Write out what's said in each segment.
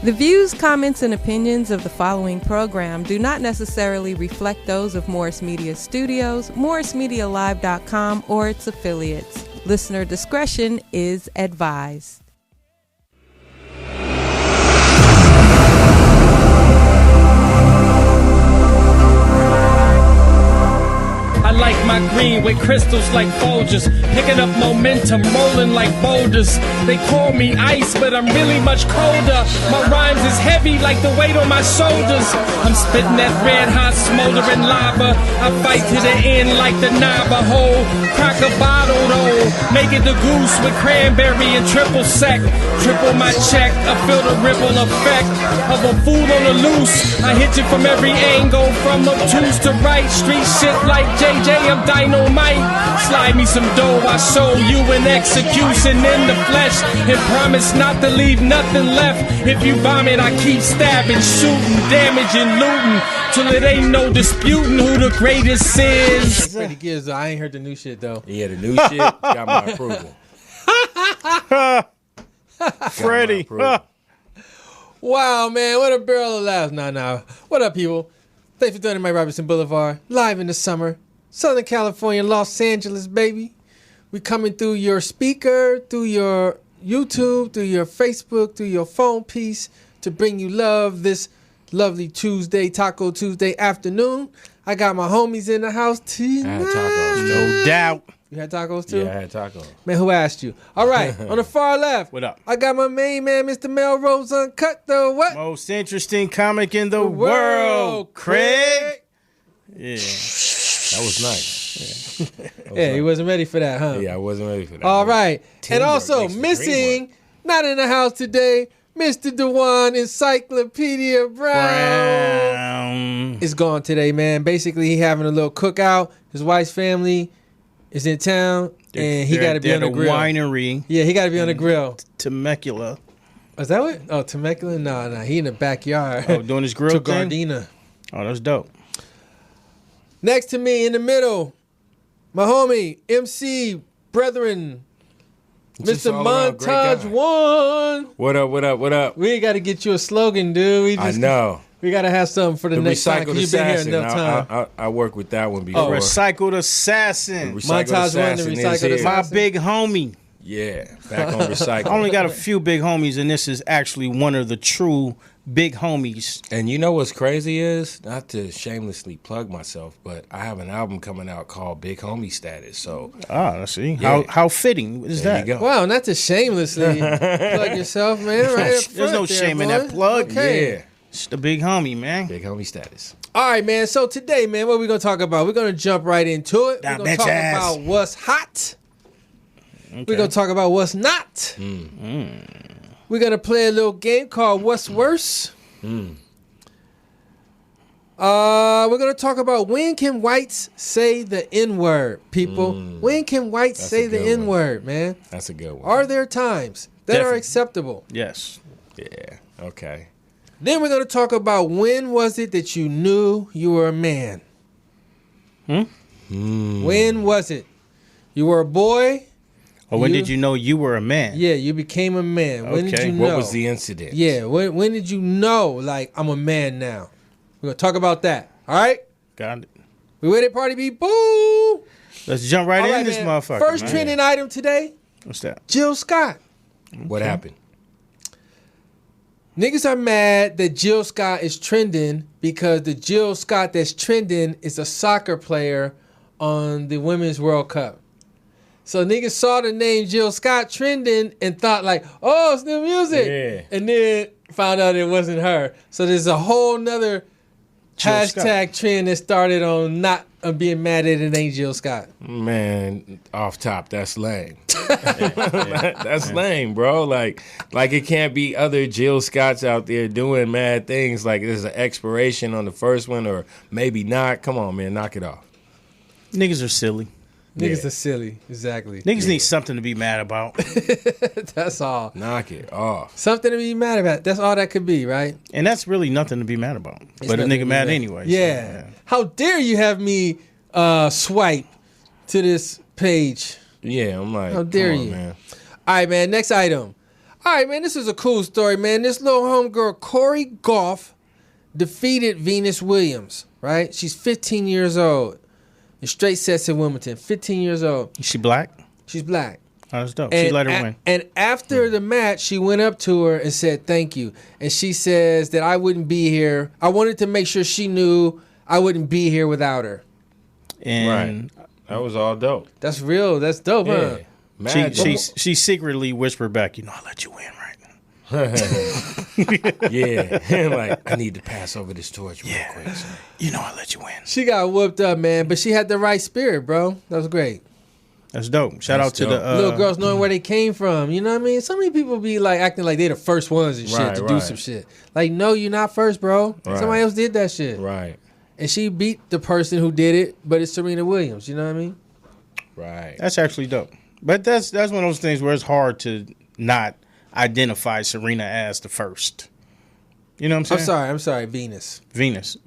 The views, comments, and opinions of the following program do not necessarily reflect those of Morris Media Studios, MorrisMediaLive.com, or its affiliates. Listener discretion is advised. I like my green with crystals like Folgers, picking up momentum, rolling like boulders. They call me ice, but I'm really much colder. My rhymes is heavy like the weight on my shoulders. I'm spitting that red hot smoldering lava. I fight to the end like the Navajo. Crack a bottle though, make it the goose with cranberry and triple sec. Triple my check, I feel the ripple effect of a fool on the loose. I hit you from every angle, from obtuse to right. Street shit like JJ, I'm dynamite. Slide me some dough, I show you an execution in the flesh, and promise not to leave nothing left. If you vomit, I keep stabbing, shooting, damaging, looting, till it ain't no disputing who the greatest is. Freddie Gibbs, I ain't heard the new shit though. Yeah, the new shit got my approval. Freddie. Wow, man, what a barrel of laughs. Nah. What up, people? Thanks for joining my Robertson Boulevard, live in the summer. Southern California, Los Angeles, baby. We coming through your speaker, through your YouTube, through your Facebook, through your phone piece to bring you love this lovely Tuesday, Taco Tuesday afternoon. I got my homies in the house tonight. I had tacos, No doubt. You had tacos too? Yeah, I had tacos. Man, who asked you? All right, on the far left. What up? I got my main man, Mr. Melrose Uncut, the what? Most interesting comic in the world, Craig. Yeah. That was nice. Yeah, he wasn't ready for that, huh? Yeah, I wasn't ready for that. All right. And Teamwork also makes the dream missing, not in the house today, Mr. Dewan Encyclopedia Brown is gone today, man. Basically, he having a little cookout. His wife's family is in town, and he got to be on the grill. Winery. Yeah, he got to be on the grill. Temecula. Is that what? Oh, Temecula? No, he in the backyard. Oh, doing his grill to thing? Gardena. Oh, that's dope. Next to me in the middle, my homie, MC Brethren, Just Mr. all around great Montage guy. One. What up? We ain't got to get you a slogan, dude. I know. We got to have something for the next time Recycled because you've been here Assassin. enough time. I worked with that one before. Recycled Assassin. Recycled Montage One, the Assassin is Recycled here. Assassin. My big homie. Yeah, back on Recycled. I only got a few big homies, and this is actually one of the true big homies. And you know what's crazy is, not to shamelessly plug myself, but I have an album coming out called Big Homie Status. So I see. Yeah. How fitting is there that? you go. Wow, not to shamelessly plug yourself, man. Right up There's no front there, shame in boy. that plug. Okay. Yeah, It's the big homie, man. Big Homie Status. All right, man. So today, man, what we going to talk about? We're going to jump right into it. That We're going to bitch talk ass. about what's hot. We're going to talk about what's not. We're going to play a little game called What's Worse. We're going to talk about when can whites say the N-word, people. When can whites That's say a the good one. N-word, man? That's a good one. Are there times that are Definitely. acceptable? Yes. Yeah, okay. Then we're going to talk about when was it that you knew you were a man? When was it? You were a boy? Or when did you know you were a man? Yeah, you became a man. When did Okay. you know? What was the incident? Yeah, when did you know, like, I'm a man now? We're going to talk about that. All right? Got it. We with it, party people? Let's jump right All in right, this man. motherfucker. First man. trending item today, What's that? Jill Scott. What happened? Niggas are mad that Jill Scott is trending because the Jill Scott that's trending is a soccer player on the Women's World Cup. So niggas saw the name Jill Scott trending and thought like, oh, it's new music. Yeah. And then found out it wasn't her. So there's a whole nother Jill hashtag trend that started on not being mad at it ain't Jill Scott. Man, off top, that's lame. That's lame, bro. Like it can't be other Jill Scotts out there doing mad things. Like there's an expiration on the first one, or maybe not. Come on, man, knock it off. Niggas are silly. Niggas Yeah. are silly. Exactly. Niggas need something to be mad about. That's all. Knock it off. Something to be mad about. That's all that could be, right? And that's really nothing to be mad about. But a nothing to nigga be mad mad. anyway. Yeah. So, How dare you have me swipe to this page? Yeah, I'm like, How dare come on, you. man. All right, man. Next item. All right, man, this is a cool story, man. This little homegirl, Corey Goff, defeated Venus Williams, right? She's 15 years old. In straight sets in Wimbledon, 15 years old. Is she black? She's black. Oh, that's dope. She let her win. And after the match, she went up to her and said, thank you. And she says that I wouldn't be here. I wanted to make sure she knew I wouldn't be here without her. And Right. That was all dope. That's real. That's dope, huh? Yeah. she secretly whispered back, I let you win, right? Yeah. Like, I need to pass over this torch real quick. So. I let you win. She got whooped up, man, but she had the right spirit, bro. That was great. That's dope. Shout out to dope. the Little girls knowing where they came from. You know what I mean? So many people be like acting like they the first ones and shit to do some shit. Like, no, you're not first, bro. Right. Somebody else did that shit. Right. And she beat the person who did it, but it's Serena Williams. You know what I mean? Right. That's actually dope. But that's one of those things where it's hard to not identify Serena as the first. You know what I'm saying? I'm sorry, Venus. Venus.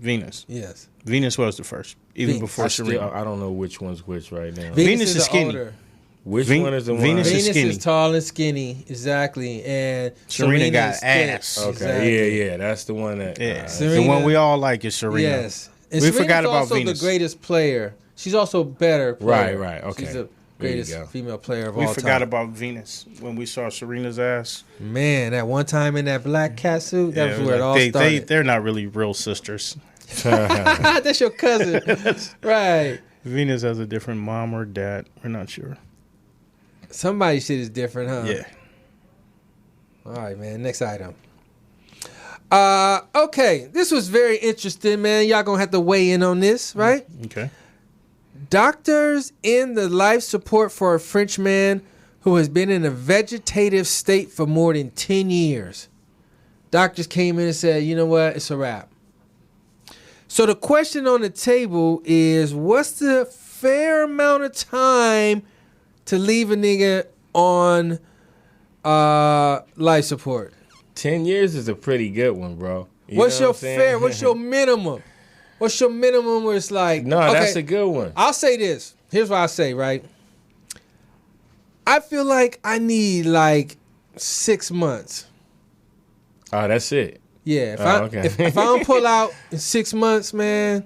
Yes. Venus was the first, even Venus. before Serena. I don't know which one's which right now. Venus is skinny. older. Which one is the one? Venus is Venus skinny. is tall and skinny, exactly. And Serena got is thick. ass. Okay. Exactly. Yeah. That's the one that. Yeah. Serena- The one we all like is Serena. Yes. And We Serena's forgot about also Venus. the greatest player. She's also better player. Right. Okay. She's the There you greatest go. female player of We all forgot time. about Venus when we saw Serena's ass. Man, that one time in that black cat suit, that was where it all started. They're not really real sisters. That's your cousin. Right. Venus has a different mom or dad. We're not sure. Somebody's shit is different, huh? Yeah. All right, man. Next item. Okay. This was very interesting, man. Y'all gonna have to weigh in on this, right? Okay. Doctors in the life support for a French man who has been in a vegetative state for more than 10 years. Doctors came in and said, you know what? It's a wrap. So the question on the table is, what's the fair amount of time to leave a nigga on life support? 10 years is a pretty good one, bro. What's know your what I'm saying? fair? What's your minimum? What's your minimum where it's like... No, okay, that's a good one. I'll say this. Here's what I say, right? I feel like I need like 6 months. Oh, that's it. Yeah. If I don't pull out in 6 months, man,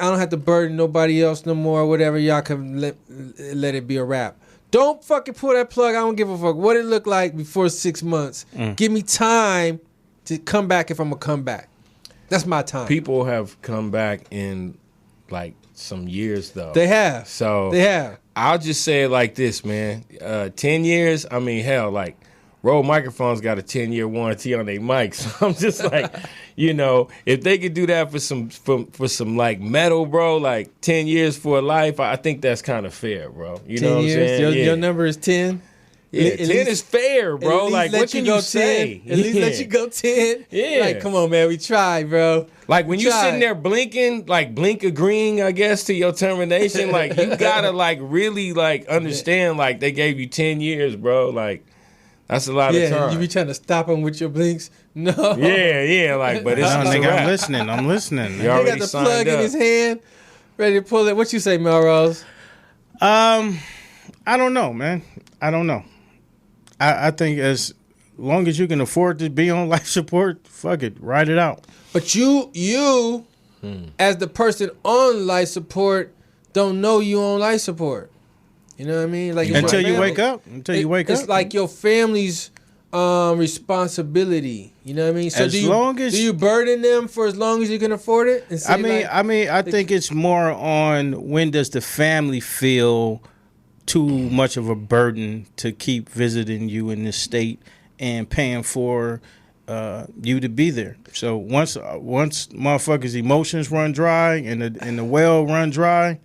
I don't have to burden nobody else no more. Whatever, y'all can let it be a wrap. Don't fucking pull that plug. I don't give a fuck what it look like before 6 months. Give me time to come back if I'm gonna come back. That's my time. People have come back in like some years though. They have. So They have. I'll just say it like this, man. 10 years, I mean, hell, like Rode Microphones got a 10-year warranty on their mics. So I'm just like, if they could do that for some like metal, bro, like 10 years for a life, I think that's kind of fair, bro. You know what I'm saying? Your number is 10? Yeah, 10 is fair, bro. Like, what can you say? At least let you go 10. Yeah. Like, come on, man. We tried, bro. Like, when you Tried. sitting there blinking, like, blink agreeing, I guess, to your termination, like, you gotta, like, really, like, understand, like, they gave you 10 years, bro. Like, that's a lot of Yeah, time. you be trying to stop him with your blinks? No. Yeah, like, but it's No, just a nigga, wrap. I'm listening. You He already got the signed plug in up. his hand, ready to pull it. What you say, Melrose? I don't know, man. I don't know. I think as long as you can afford to be on life support, fuck it, ride it out. But you as the person on life support, don't know you on life support. You know what I mean? Like it's Until your you family. wake up. It's like your family's responsibility. You know what I mean? So As do you burden them for as long as you can afford it? And say I think it's more on when does the family feel too much of a burden to keep visiting you in this state and paying for you to be there. So once motherfuckers' emotions run dry and the well run dry,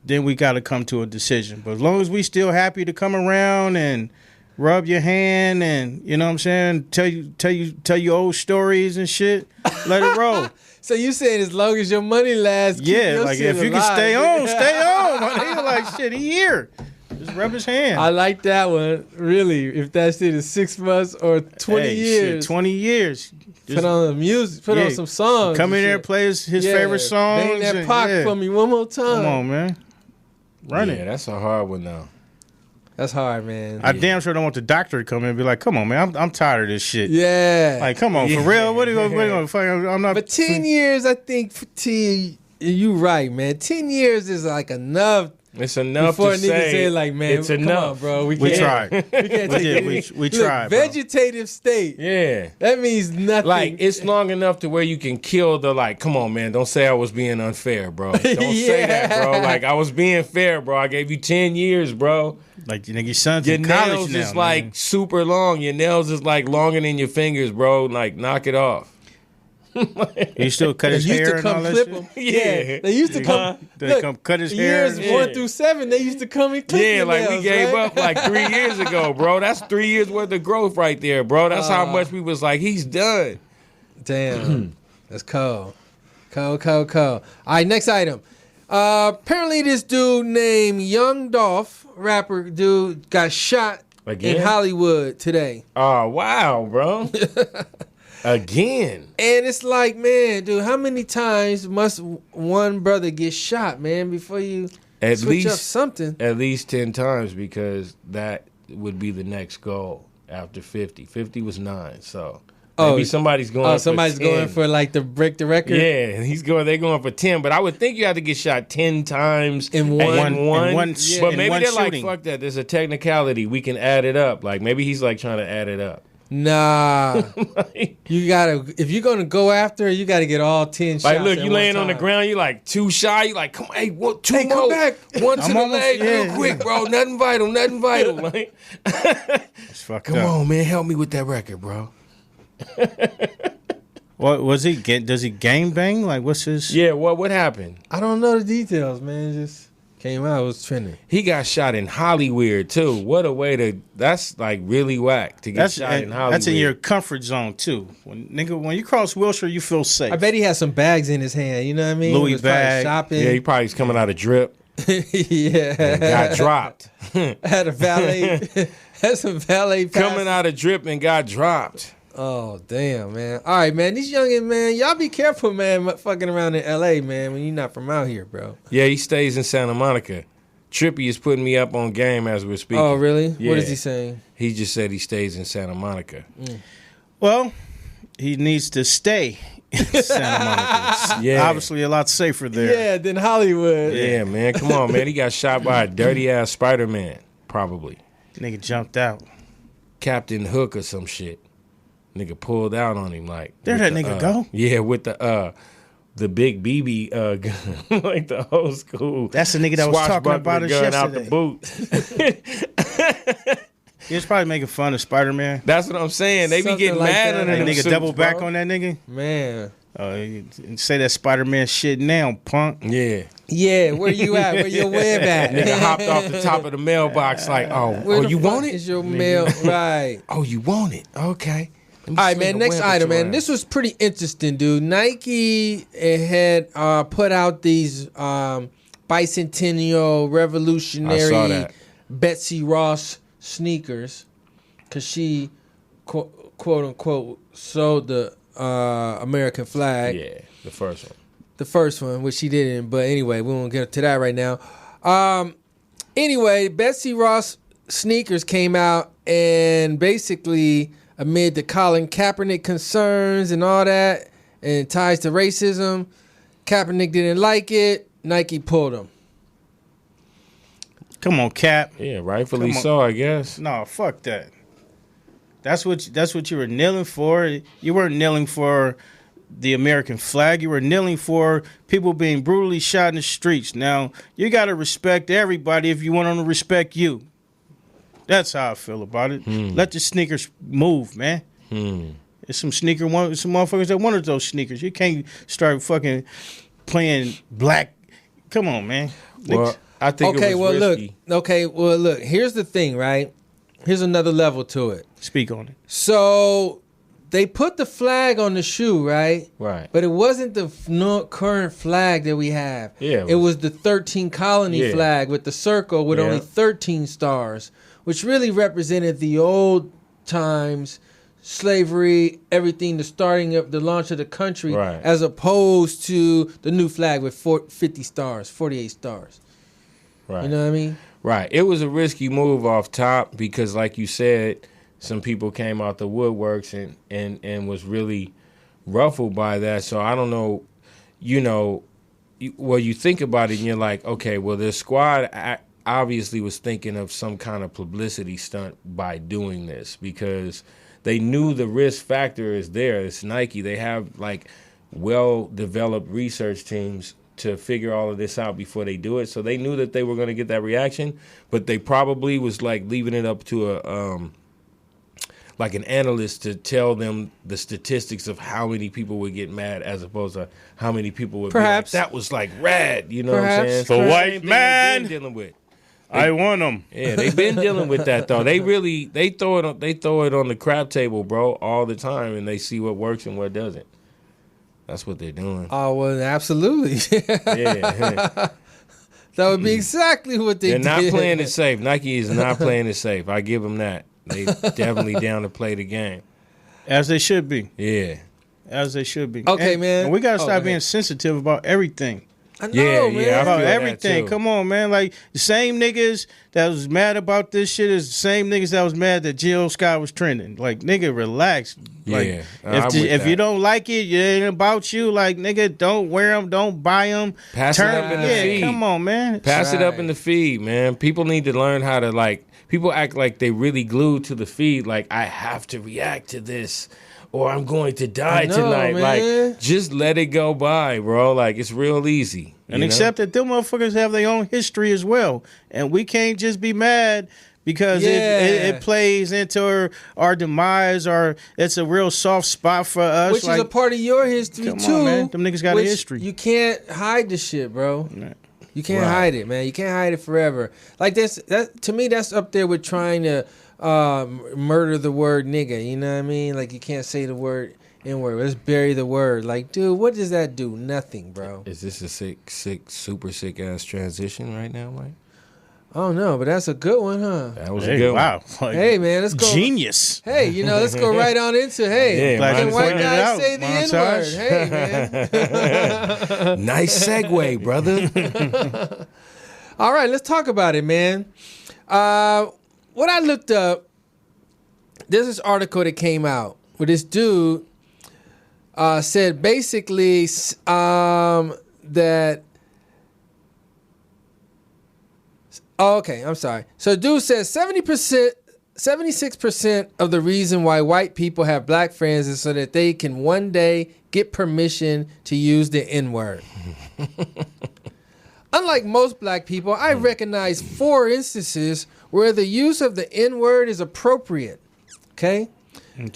then we got to come to a decision. But as long as we still happy to come around and rub your hand and, you know what I'm saying, tell you old stories and shit, let it roll. So you saying as long as your money lasts, keep your Like shit if you alive, can stay nigga. on, stay on. My nigga, like shit, he here. Just rub his hand. I like that one. Really, if that shit is 6 months or 20 Hey, years, shit, 20 years. put on the music, put on some songs. Come in and there, shit. play his Yeah, favorite songs. Bang that and- pocket yeah. for me one more time. Come on, man. Run Yeah, it. that's a hard one, though. That's hard, man. I damn sure don't want the doctor to come in and be like, "Come on, man, I'm tired of this shit." Yeah. Like, come on, for real? What are you going to I'm not. But 10 years, I think, for T, you right, man. 10 years is like enough. It's enough Before to niggas say, like, man, it's come enough. on, bro. We tried. We can't take it. We Look, tried, bro. vegetative state. Yeah. That means nothing. Like, it's long enough to where you can kill the, like, come on, man, don't say I was being unfair, bro. Don't say that, bro. Like, I was being fair, bro. I gave you 10 years, bro. Like, you nigga, your son's Your in college nails now, is, man. like, super long. Your nails is, like, longer than your fingers, bro. Like, knock it off. He still cut they his used hair to and all come that clip shit? him. Yeah. They used to come. They come cut his hair. Years 1 through 7, they used to come and clip Yeah, your like, we nails, gave right? up, like, 3 years ago, bro. That's 3 years worth of growth right there, bro. That's how much we was like, he's done. Damn. That's cold. Cold. All right, next item. Apparently this dude named Young Dolph, rapper dude, got shot Again? in Hollywood today. Oh, wow, bro. Again. And it's like, man, dude, how many times must one brother get shot, man, before you At switch up least something? At least 10 times, because that would be the next goal after 50. 50 was 9, so maybe somebody's going for 10. Somebody's going for like to break the record? Yeah, and they're going for 10, but I would think you have to get shot 10 times In one- But maybe one they're shooting. like, fuck that, there's a technicality, we can add it up. Like, maybe he's like trying to add it up. Nah. You gotta, if you're gonna go after it, you gotta get all 10 shots. Like, look, at you one laying on the time. ground, you like 2 shy, you like, come on, hey, two Hey, more. come back. One to I'm the almost- leg, yeah, real quick, bro. Nothing vital. Like, It's fucked come up. on, man, help me with that record, bro. What was he? Does he gang bang? Like, what's his? Yeah, what happened? I don't know the details, man. It just came out. It was trending. He got shot in Hollywood too. What a way to! That's like really whack to get shot in Hollywood. That's in your comfort zone too. When you cross Wilshire, you feel safe. I bet he had some bags in his hand. You know what I mean? Louis He was probably bag. shopping. Yeah, he probably was coming out of drip. Yeah. And got dropped. Had a valet. Had some valet passes. Coming out of drip and got dropped. Oh, damn, man. All right, man. These youngins, man, y'all be careful, man, fucking around in L.A., man, when you're not from out here, bro. Yeah, he stays in Santa Monica. Trippy is putting me up on game as we're speaking. Oh, really? Yeah. What is he saying? He just said he stays in Santa Monica. Well, he needs to stay in Santa Monica. It's Yeah. obviously a lot safer there. Yeah, then Hollywood. Yeah, man. Come on, man. He got shot by a dirty ass Spider-Man, probably. Nigga jumped out. Captain Hook or some shit. Nigga pulled out on him like. There with that nigga go? Yeah, with the big BB gun, like the old school. That's the nigga that was talking about swashbuckler us gun out the yesterday. boot. He was probably making fun of Spider-Man. That's what I'm saying. They be Something getting like mad that. under That them nigga suits, double back bro. on that nigga. Man. You say that Spider-Man shit now, punk. Yeah. Yeah, where you at? Where your web at? Nigga hopped off the top of the mailbox like, Where the you fuck want it? is your mail? Right. Oh, you want it? Okay. All right, man. Next item, man. This was pretty interesting, dude. Nike had put out these bicentennial revolutionary Betsy Ross sneakers because she quote unquote sold the American flag. Yeah, the first one. The first one, which she didn't. But anyway, we won't get to that right now. Anyway, Betsy Ross sneakers came out, and basically amid the Colin Kaepernick concerns and all that, and ties to racism, Kaepernick didn't like it. Nike pulled him. Come on, Cap. Yeah, rightfully Come on. so, I guess. No, fuck that. That's what you were kneeling for. You weren't kneeling for the American flag. You were kneeling for people being brutally shot in the streets. Now, you got to respect everybody if you want them to respect you. That's how I feel about it. Let the sneakers move, man. There's some motherfuckers that wanted those sneakers. You can't start fucking playing black. Come on, man. Well, I think it was risky. Look. Here's the thing, right? Here's another level to it. Speak on it. So they put the flag on the shoe, right? Right. But it wasn't the current flag that we have. Yeah, it was the 13 colony flag with the circle with only 13 stars, which really represented the old times, slavery, everything, the launch of the country, Right. as opposed to the new flag with 50 stars, 48 stars. Right. You know what I mean? Right. It was a risky move off top because, like you said, some people came out the woodworks and was really ruffled by that. So I don't know, you think about it and you're like, okay, well, the squad obviously was thinking of some kind of publicity stunt by doing this because they knew the risk factor is there. It's Nike. They have, like, well-developed research teams to figure all of this out before they do it. So they knew that they were going to get that reaction, but they probably was like leaving it up to an analyst to tell them the statistics of how many people would get mad as opposed to how many people would Perhaps. be like, that was like rad, you know Perhaps. what I'm saying? For Same white thing man, they've been dealing with. I want them. Yeah, they've been dealing with that though. They throw it on the crap table, bro, all the time, and they see what works and what doesn't. That's what they're doing. Oh, well, absolutely. Yeah. That would be exactly what they did. They're not playing it safe. Nike is not playing it safe. I give them that. They definitely down to play the game. As they should be. Yeah. As they should be. Okay, man. And we got to Oh, stop go being ahead. sensitive about everything. I know, Yeah, man. yeah, I About feel that everything. too. Come on, man. Like, the same niggas that was mad about this shit is the same niggas that was mad that Jill Scott was trending. Like, nigga, relax. Like, Yeah, I'm with if you that. don't like it, it ain't about you. Like, nigga, don't wear them, don't buy them. Pass it up in the feed. Come on, man. Pass it up Right. in the feed, man. People need to learn how to, like, people act like they really glued to the feed. Like, I have to react to this or I'm going to die I know, tonight. man. Like, just let it go by, bro. Like, it's real easy. And accept that them motherfuckers have their own history as well. And we can't just be mad because Yeah. it plays into our demise or it's a real soft spot for us. Which is a part of your history, come too. on, man. Them niggas got a which history. You can't hide the shit, bro. Right. You can't Right. hide it, man. You can't hide it forever. Like, that to me, that's up there with trying to murder the word nigga. You know what I mean? Like, you can't say the word N-word. Let's bury the word. Like, dude, what does that do? Nothing, bro. Is this a super sick ass transition right now, Mike? Oh, no, but that's a good one, huh? That was a Hey, good one. wow. Like, Hey, man, let's go. Genius. Hey, let's go right on into, hey, Yeah, Glad can you white pointed it guys out, say the Montage. N-word? Hey, man. Nice segue, brother. All right, let's talk about it, man. What I looked up, there's this article that came out where this dude said basically that. Oh, okay, I'm sorry. So, dude says 76% of the reason why white people have black friends is so that they can one day get permission to use the N-word. Unlike most black people, I recognize 4 instances where the use of the N-word is appropriate. Okay?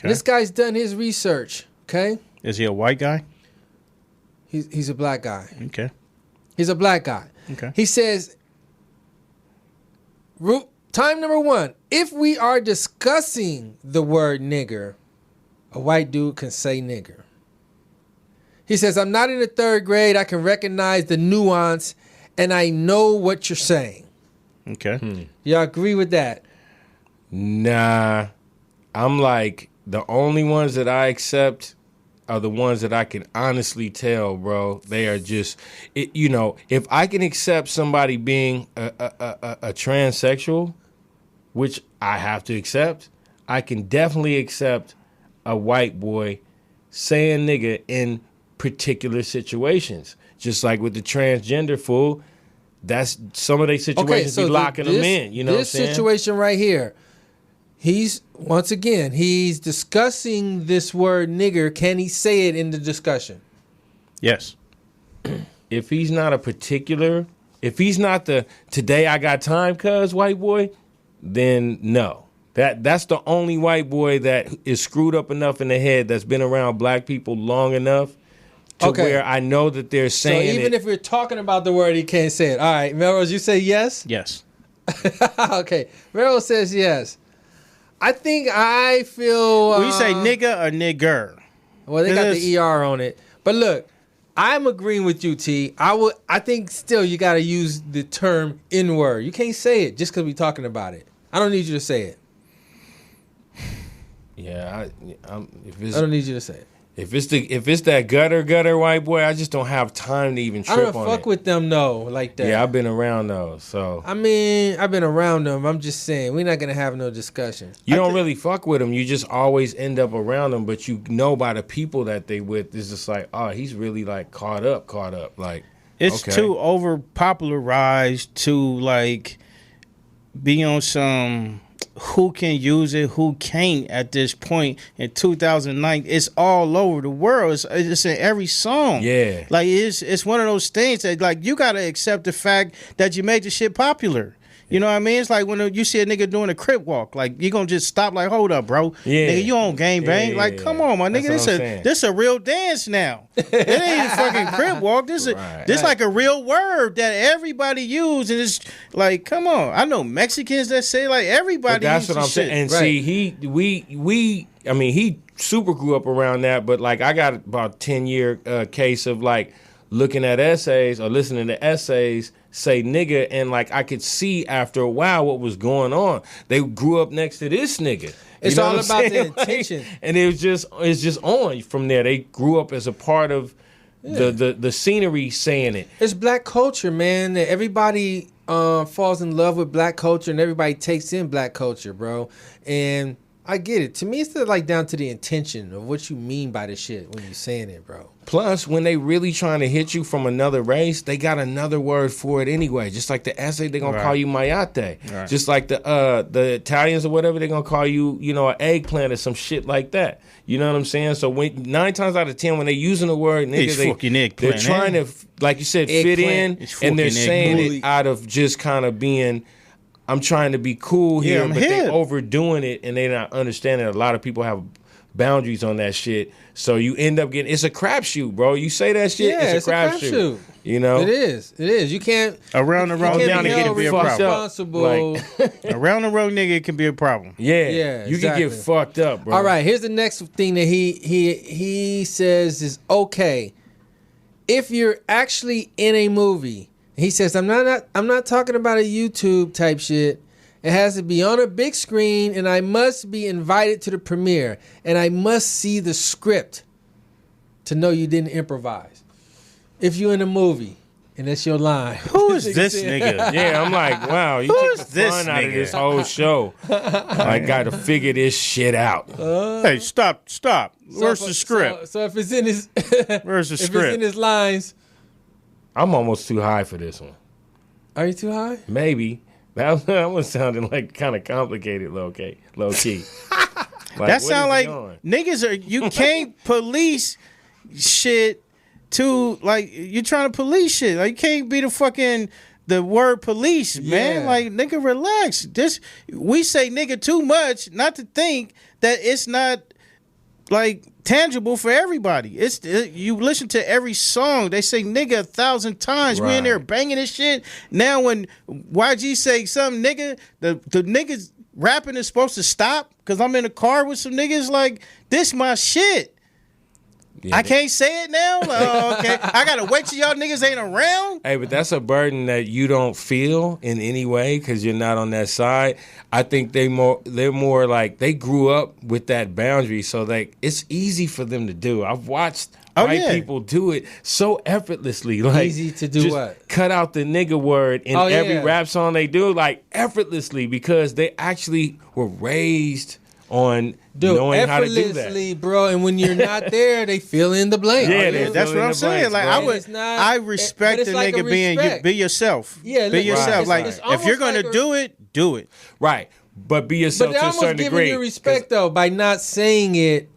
This guy's done his research. Okay? Is he a white guy? He's a black guy. Okay. He's a black guy. Okay. He says, time number 1, if we are discussing the word nigger, a white dude can say nigger. He says, I'm not in the 3rd grade. I can recognize the nuance, and I know what you're saying. Okay. Y'all agree with that? Nah. I'm like, the only ones that I accept are the ones that I can honestly tell, bro. They are just, if I can accept somebody being a transsexual, which I have to accept, I can definitely accept a white boy saying nigga in particular situations. Just like with the transgender fool, that's some of their situations be locking them in. You know what I'm saying? This situation right here, he's discussing this word nigger. Can he say it in the discussion? Yes. If he's not if he's not the today I got time cuz white boy, then no. That's the only white boy that is screwed up enough in the head that's been around black people long enough to where I know that they're saying so even if we're talking about the word, he can't say it. All right, Melrose, you say yes? Yes. Okay, Melrose says yes. I feel... Well, you say nigga or nigger? Well, they got the ER on it. But look, I'm agreeing with you, T. I think still you got to use the term N-word. You can't say it just because we're talking about it. I don't need you to say it. yeah, I don't need you to say it. If it's that gutter white boy, I just don't have time to even trip on it. I don't fuck with them though, like that. Yeah, I've been around those, so. I mean, I've been around them. I'm just saying, we're not gonna have no discussion. You don't really fuck with them. You just always end up around them, but you know by the people that they with, it's just like, oh, he's really like caught up. Like, it's too over popularized to like be on some who can use it, who can't at this point in 2009. It's all over the world. It's in every song. Yeah. Like it's one of those things that like you gotta accept the fact that you made the shit popular. You know what I mean? It's like when you see a nigga doing a crip walk, like you gonna just stop like, hold up, bro. Yeah. Nigga, you on gang bang. Yeah, like, come on, my nigga. That's This a real dance now. It ain't a fucking crip walk. This like a real word that everybody use, and it's like, come on. I know Mexicans that say like everybody. But that's what I'm saying. And see, he super grew up around that, but like I got about 10-year case of like looking at essays or listening to essays say nigga, and like I could see after a while what was going on. They grew up next to this nigga. It's all about the intention. Like, and it's just on from there. They grew up as a part of the scenery saying it. It's black culture, man. Everybody falls in love with black culture, and everybody takes in black culture, bro. And I get it. To me, it's like down to the intention of what you mean by the shit when you're saying it, bro. Plus, when they really trying to hit you from another race, they got another word for it anyway. Just like the essay, they're gonna call you mayate. Right. Just like the Italians or whatever, they're gonna call you, an eggplant or some shit like that. You know what I'm saying? So 9 times out of 10, when they're using the word nigga, they're trying to, like you said, fit in, and they're saying it out of just kind of being, I'm trying to be cool here, but they're overdoing it, and they're not understanding. A lot of people have boundaries on that shit, so you end up getting, it's a crapshoot, bro. You say that shit, it's a crapshoot. You know, it is. You can't around the wrong nigga can be a problem. Around the wrong nigga can be a problem. Yeah, you can get fucked up, bro. All right, here's the next thing that he says is okay if you're actually in a movie. He says, I'm not talking about a YouTube type shit. It has to be on a big screen, and I must be invited to the premiere, and I must see the script to know you didn't improvise. If you're in a movie, and that's your line. Who is this nigga? Yeah, I'm like, wow, you took the fun out of this whole show. I got to figure this shit out. Hey, stop. Where's the script? So if it's in his where's the if script? it's in his lines. I'm almost too high for this one. Are you too high? Maybe. That was sounding like kind of complicated, low key. Like, that sound like niggas are. You can't police shit to like you trying to police shit. Like you can't be the word police, man. Yeah. Like nigga, relax. We say nigga too much, not to think that it's not like tangible for everybody. You listen to every song, they say nigga 1,000 times. Right. We in there banging this shit. Now when YG say something nigga, the niggas rapping is supposed to stop because I'm in the car with some niggas like this my shit. Yeah, I can't say it now. Like, oh, okay. I gotta wait till y'all niggas ain't around. Hey, but that's a burden that you don't feel in any way because you're not on that side. I think they're more like they grew up with that boundary, so like it's easy for them to do. I've watched white people do it so effortlessly. Like easy to do just what? Cut out the nigga word in every rap song they do, like effortlessly because they actually were raised on knowing how to do that, bro. And when you're not there, they fill in the blank. Yeah, that's what I'm saying. Like I respect the nigga being be yourself. Yeah, be yourself. Like if you're gonna do it, do it. Right, but be yourself to a certain degree. But giving you respect though by not saying it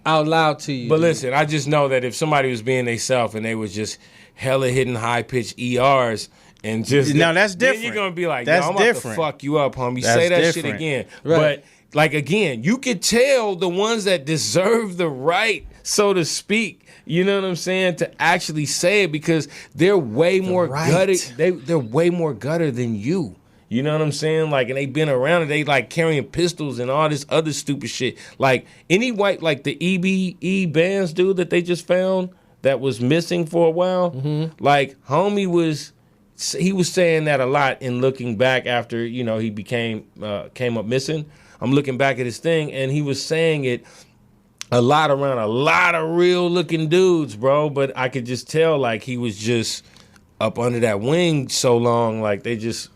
out loud to you. But listen, I just know that if somebody was being themselves and they was just hella hitting high pitched ERs. And just now that's different. Then you're gonna be like, that's I'm about to fuck you up, homie. Say that shit again, but. Like, again, you could tell the ones that deserve the right, so to speak, you know what I'm saying, to actually say it because they're way more gutter. They're way more gutter than you. You know what I'm saying? Like, and they been around and they like carrying pistols and all this other stupid shit. Like, any white, like the EBE bands dude that they just found that was missing for a while, like, homie was saying that a lot in looking back after, he came up missing. I'm looking back at his thing, and he was saying it a lot around a lot of real looking dudes, bro. But I could just tell like he was just up under that wing so long, like they just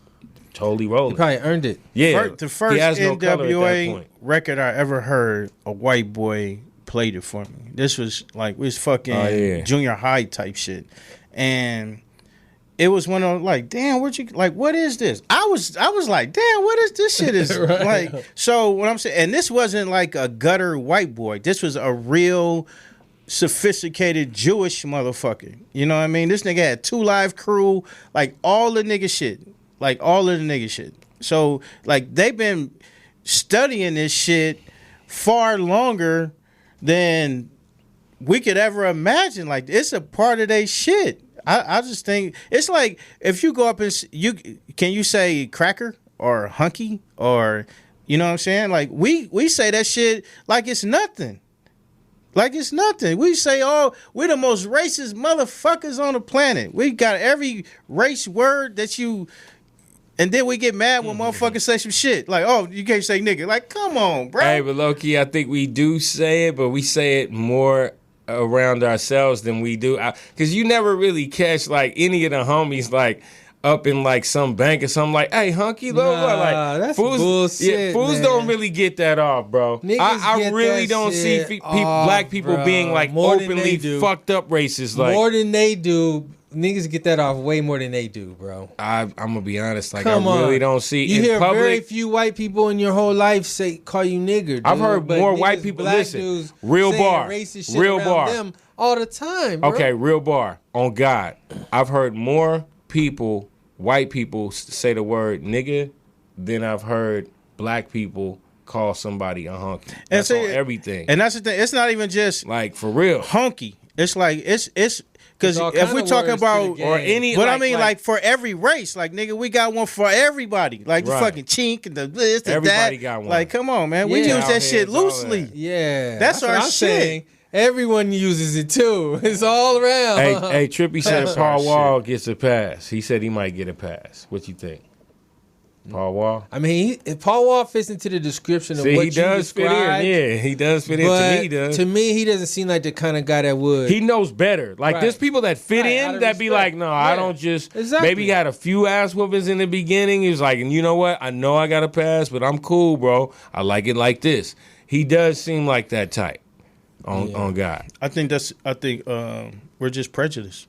totally rolling. He probably earned it. Yeah, The first he has no color at that NWA point. record I ever heard, a white boy played it for me. This was like, it was fucking junior high type shit. And it was one of like, damn, what is this? I was like, damn, what is this shit? Is Right. like, so what I'm saying, and this wasn't like a gutter white boy. This was a real sophisticated Jewish motherfucker. You know what I mean? This nigga had 2 Live Crew, like all the nigga shit. Like all of the nigga shit. So like they've been studying this shit far longer than we could ever imagine. Like it's a part of their shit. I just think it's like if you go up and can you say cracker or hunky or you know what I'm saying? Like we say that shit like it's nothing. Like it's nothing. We say, oh, we're the most racist motherfuckers on the planet. We got every race word that you. And then we get mad when motherfuckers say some shit. Like, oh, you can't say nigga. Like, come on, bro. Hey, but low-key, I think we do say it, but we say it more around ourselves than we do. Because you never really catch, like, any of the homies, like, up in, like, some bank or something like, hey, hunky, low, like, that's fools, bullshit, fools man. don't really get that off, bro. I get really that don't see shit black people bro. being, like, More than openly they do. fucked up racist. Like, More than they do. Niggas get that off way more than they do, bro. I'm going to be honest. Like, Come I really on. don't see You in hear public. very few white people in your whole life call you nigger. Dude. I've heard But more niggas, white people, black listen, dudes real saying bar, racist shit real around bar. them all the time, bro. Okay, real bar. On God. I've heard more people, white people, say the word nigga than I've heard black people call somebody a hunky. That's on everything. And that's the thing. It's not even just like, for real. hunky. It's like, it's because all if we're kinda talking words to the about, game. Or any, but like, I mean, like for every race, like nigga, we got one for everybody. Like the Right. fucking chink and the this, the Everybody that. got one. Like, come on, man. We Yeah. use that shit Cowheads, all loosely. that. Yeah. That's our what I'm shit. saying. Everyone uses it too. It's all around. Hey, Trippy said That's Paul our Wall gets a pass. He said he might get a pass. What you think? Paul Wall? I mean, Paul Wall fits into the description of See, what he does you fit described. in. Yeah, he does fit in. To But me, he does. to me, he doesn't seem like the kind of guy that would. He knows better. Like, Right. there's people that fit Right, out in of that be respect. like, no, I Yeah. don't just. Exactly. Maybe he had a few ass whoopings in the beginning. He was like, and you know what? I know I got to pass, but I'm cool, bro. I like it like this. He does seem like that type on God. I think we're just prejudiced.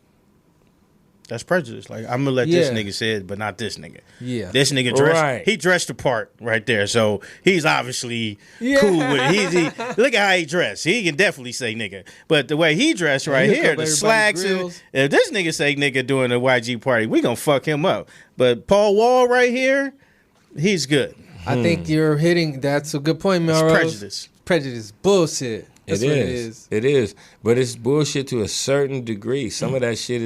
That's prejudice. Like, I'm gonna let this Yeah. nigga say it, but not this nigga. Yeah. This nigga dressed. Right. He dressed the part right there, so he's obviously cool with it. He look at how he dressed. He can definitely say nigga, but the way he dressed right He'll here, cover the everybody's slacks. And, grills. if this nigga say nigga during the YG party, we gonna fuck him up. But Paul Wall right here, he's good. I think you're hitting. That's a good point, It's Melrose. prejudice. Prejudice. Bullshit. That's what it is. It is. But it's bullshit to a certain degree. Some of that shit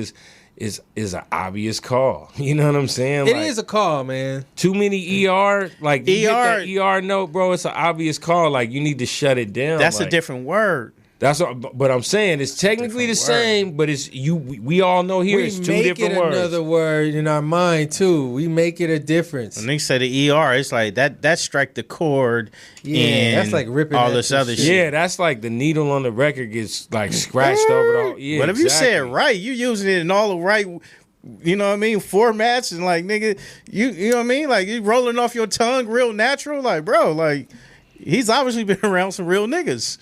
is an obvious call. You know what I'm saying? It is a call, man. Too many ER. Like, you ER hit that ER note, bro, it's an obvious call. Like, you need to shut it down. That's like, a different word. That's what, but I'm saying it's technically the same, but it's we all know here it's two make different it words. another word in our mind too. We make it a difference. When they say the ER, it's like that strike the chord. Yeah, that's in like ripping all at this your other shit. shit. Yeah, that's like the needle on the record gets like scratched over the whole. Yeah, But if you say it exactly. right, you using it in all the right, you know what I mean, formats, and like nigga, you know what I mean, like you rolling off your tongue real natural, like bro, like he's obviously been around some real niggas.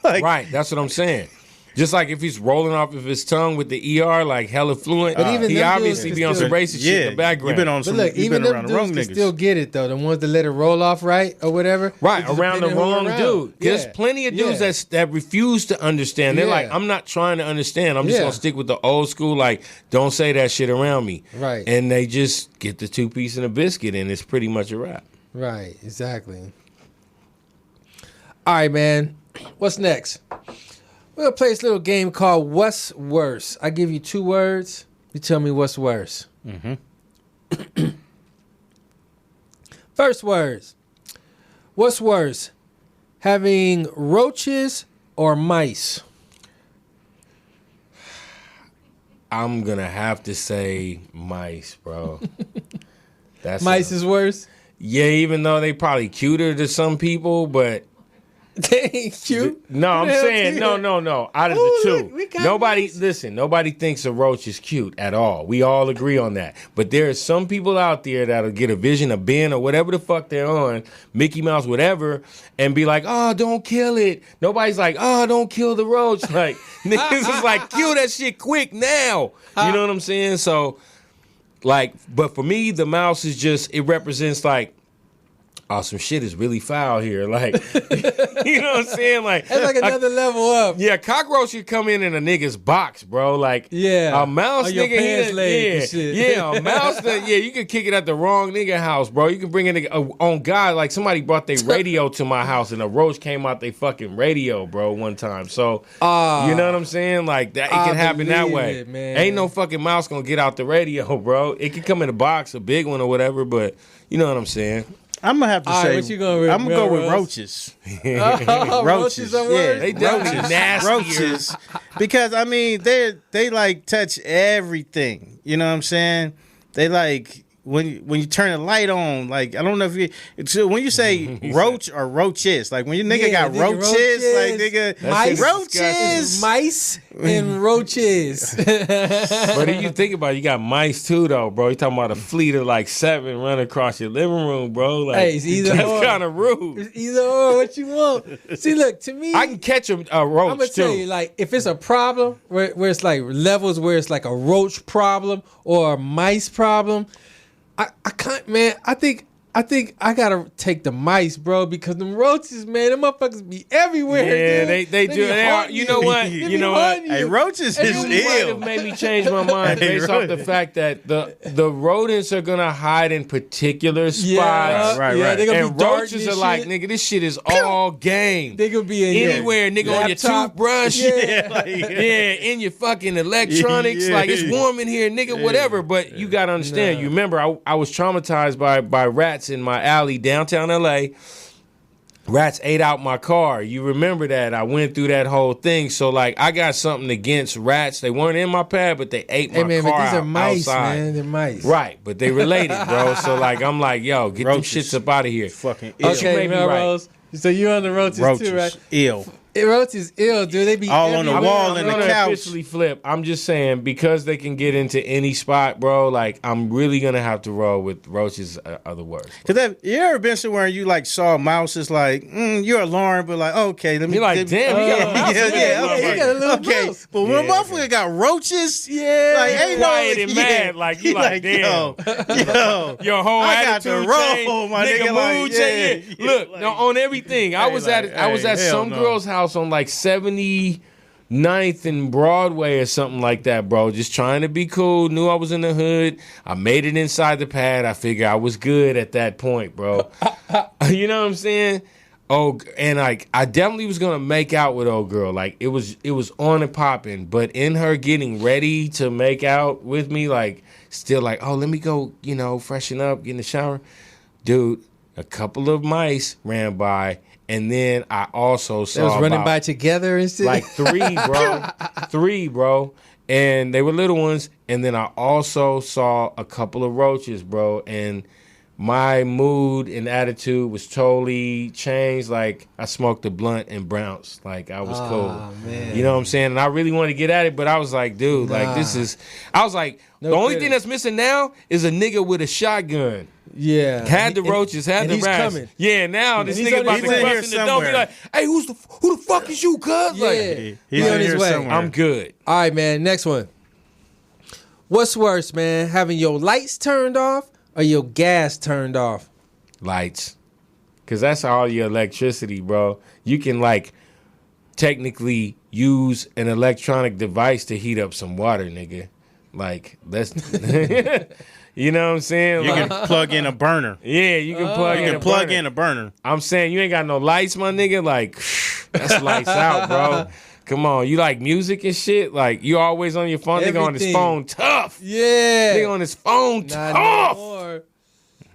Like, Right, that's what I'm saying. Just like if he's rolling off of his tongue with the ER, like hella fluent, But even he them obviously dudes be on can some racist shit in the background. You been on But some, look, you even been them around the wrong dudes can niggas. still get it though. The ones that let it roll off right or whatever. Right, It just around the depending who wrong around. dude. There's Yeah. plenty of dudes Yeah. that refuse to understand. They're Yeah. like, I'm not trying to understand. I'm just Yeah. going to stick with the old school, like, don't say that shit around me. Right. And they just get the 2-piece and a biscuit, and it's pretty much a wrap. Right, exactly. All right, man. What's next? We're going to play this little game called What's Worse. I give you 2 words. You tell me what's worse. Mm-hmm. First words. What's worse? Having roaches or mice? I'm going to have to say mice, bro. That's Mice is worse? Yeah, even though they probably cuter to some people, but They ain't cute. No, I'm saying no. Out of the two, we got nobody mice. listen. Nobody thinks a roach is cute at all. We all agree on that. But there are some people out there that'll get a vision of Ben or whatever the fuck they're on, Mickey Mouse, whatever, and be like, "Oh, don't kill it." Nobody's like, "Oh, don't kill the roach." Like niggas is like, "Kill that shit quick now." You know what I'm saying? So, like, but for me, the mouse is just it represents like. Oh, some shit is really foul here. Like, you know what I'm saying? Like, That's like another level up. Yeah, cockroach should come in a nigga's box, bro. Like, Yeah. a mouse On your nigga, pants leg and shit. yeah, a mouse. You can kick it at the wrong nigga house, bro. You can bring a nigga on God. Like somebody brought their radio to my house and a roach came out their fucking radio, bro, one time. So, you know what I'm saying? Like that, it can happen that believe way. it, man. Ain't no fucking mouse gonna get out the radio, bro. It can come in a box, a big one or whatever, but you know what I'm saying. I'm gonna have to say. what you going with, I'm gonna go with Melrose? roaches. Roaches are worse? They definitely roaches, nastier. roaches, because I mean they like touch everything. You know what I'm saying? They like when you turn the light on. Like I don't know if you so when you say roach or roaches. Like when your nigga got nigga, roaches, like nigga mice, roaches. mice and roaches. But if you think about it, you got mice too, though, bro. You talking about a fleet of like 7 running across your living room, bro. Like, Hey, it's either that's or. kind of rude. It's either or, what you want. See, look, to me, I can catch a roach I'm gonna too. tell you, like, if it's a problem where it's like levels where it's like a roach problem or a mice problem, I can't, man. I think I gotta take the mice, bro, because them roaches, man, them motherfuckers be everywhere. Yeah, dude. they do. be They are. haunting You know what? They You be know what? haunting Hey, you. roaches And is you Might ill. have made me change my mind Hey, based off the really? fact that the rodents are gonna hide in particular spots. Yeah, Right. yeah, they gonna And be dark roaches and are like, shit. nigga, this shit is all game. They gonna be in Anywhere, your nigga, on your laptop. toothbrush. Yeah. In your fucking electronics. Yeah. Like, it's warm in here, nigga, whatever. But you gotta understand, you remember, I was traumatized by rats in my alley, downtown LA. Rats ate out my car. You remember that? I went through that whole thing. So, like, I got something against rats. They weren't in my pad, but they ate my Hey, man, car but these are mice, outside. man. They're mice. Right, but they related, bro. So, like, I'm like, yo, get Roaches. them shits up out of here. Fucking ill. Okay. may Okay, be right. Melrose. So you on the roaches, Roaches too, right? ill. Roaches ill, dude. They be All on the everywhere. wall I'm and the gonna couch. officially flip. I'm just saying, because they can get into any spot, bro, like, I'm really gonna have to roll with roaches are the worst. Cause you ever been somewhere and you like saw mouses like you're alarmed, but like okay, let me. You're like, damn, you got a mouse in there, okay, you got a little okay. mouse. But when motherfucker got roaches, Yeah. like ain't quiet no and mad, like, you like, damn. yo, Your whole I got attitude to roll, change, my nigga, mood like, change. yeah, Look, like- no, on everything. I was like, at hey, hell some no. girl's house on like 79th and Broadway or something like that, bro. Just trying to be cool. Knew I was in the hood. I made it inside the pad. I figured I was good at that point, bro. You know what I'm saying? Oh, and like I definitely was gonna make out with old girl. Like it was on and popping. But in her getting ready to make out with me, like still like, oh, let me go, freshen up, get in the shower. Dude, a couple of mice ran by, and then I also saw They was running about, by together and shit. like 3, bro. 3, bro. And they were little ones. And then I also saw a couple of roaches, bro. And my mood and attitude was totally changed. Like I smoked a blunt and bounced. Like I was cool. Man. You know what I'm saying? And I really wanted to get at it, but I was like, dude, like this is. I was like, No the only kidding. thing that's missing now is a nigga with a shotgun. Yeah. Had the roaches, had and the he's rats. coming. Yeah, now this he's nigga on about his to way. bust He's in here the door and be somewhere. like, hey, who the fuck is you, cuz? Yeah. Like, He's on in his here way. somewhere. I'm good. All right, man. Next one. What's worse, man? Having your lights turned off or your gas turned off? Lights. Because that's all your electricity, bro. You can, like, technically use an electronic device to heat up some water, nigga. Like, that's... You know what I'm saying? You Like, can plug in a burner. yeah, you can plug You in can a plug burner. in a burner. I'm saying you ain't got no lights, my nigga. Like, that's lights out, bro. Come on. You like music and shit? Like, you always on your phone. Nigga on his Everything. phone tough. Yeah. Nigga on his phone Not tough. anymore.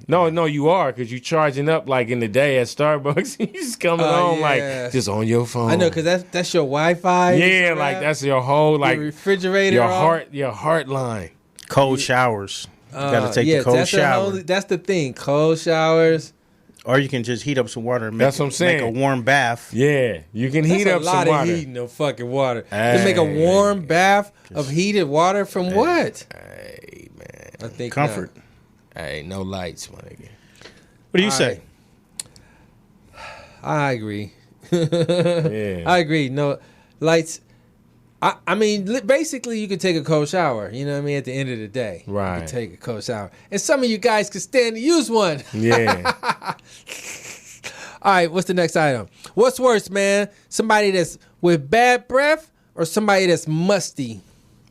No, you are, because you charging up like in the day at Starbucks. You just coming home yeah. like just on your phone. I know, because that's your Wi-Fi. Yeah, like that's your whole like your refrigerator. your off. heart line. Cold showers. You got to take the cold that's shower. That's the thing. Cold showers. Or you can just heat up some water and That's what I'm saying. make a warm bath. Yeah, you can heat up some water. That's a lot of heat in the fucking water. To make a warm bath of heated water from what? Hey, man. I think Comfort. Hey, no lights, my nigga. What do you say? I agree. Yeah. I agree. No lights. I mean, basically, you could take a cold shower. You know what I mean? At the end of the day, Right. You could take a cold shower, and some of you guys could stand to use one. Yeah. All right, what's the next item? What's worse, man? Somebody that's with bad breath or somebody that's musty?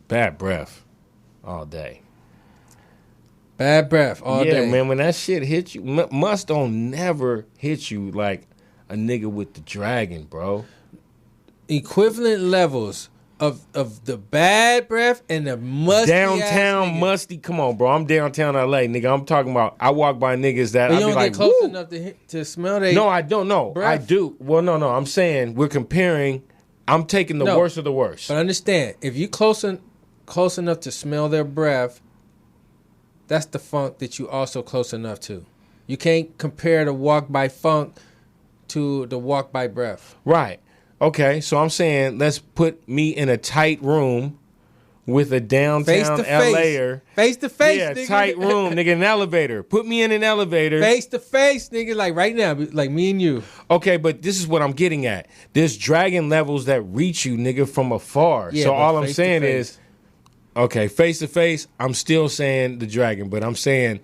Bad breath all day. Bad breath all day. Yeah, man, when that shit hit you, must don't never hit you like a nigga with the dragon, bro. Equivalent levels of the bad breath and the musty Downtown ass nigga. musty. Come on, bro. I'm downtown LA, nigga. I'm talking about, I walk by niggas that But I you be don't like, get close woo. enough to smell they. No, I don't know. breath? I do. Well, no. I'm saying we're comparing. I'm taking the No. worst of the worst. But understand, if you close enough to smell their breath, that's the funk that you also close enough to. You can't compare the walk by funk to the walk by breath. Right. Okay, so I'm saying let's put me in a tight room with a downtown Face to face. LA'er. Face to face, Yeah, nigga. tight room, nigga, an elevator. Put me in an elevator. Face to face, nigga, like right now, like me and you. Okay, but this is what I'm getting at. There's dragon levels that reach you, nigga, from afar. Yeah, so but all I'm face to saying face. is, okay, face to face, I'm still saying the dragon, but I'm saying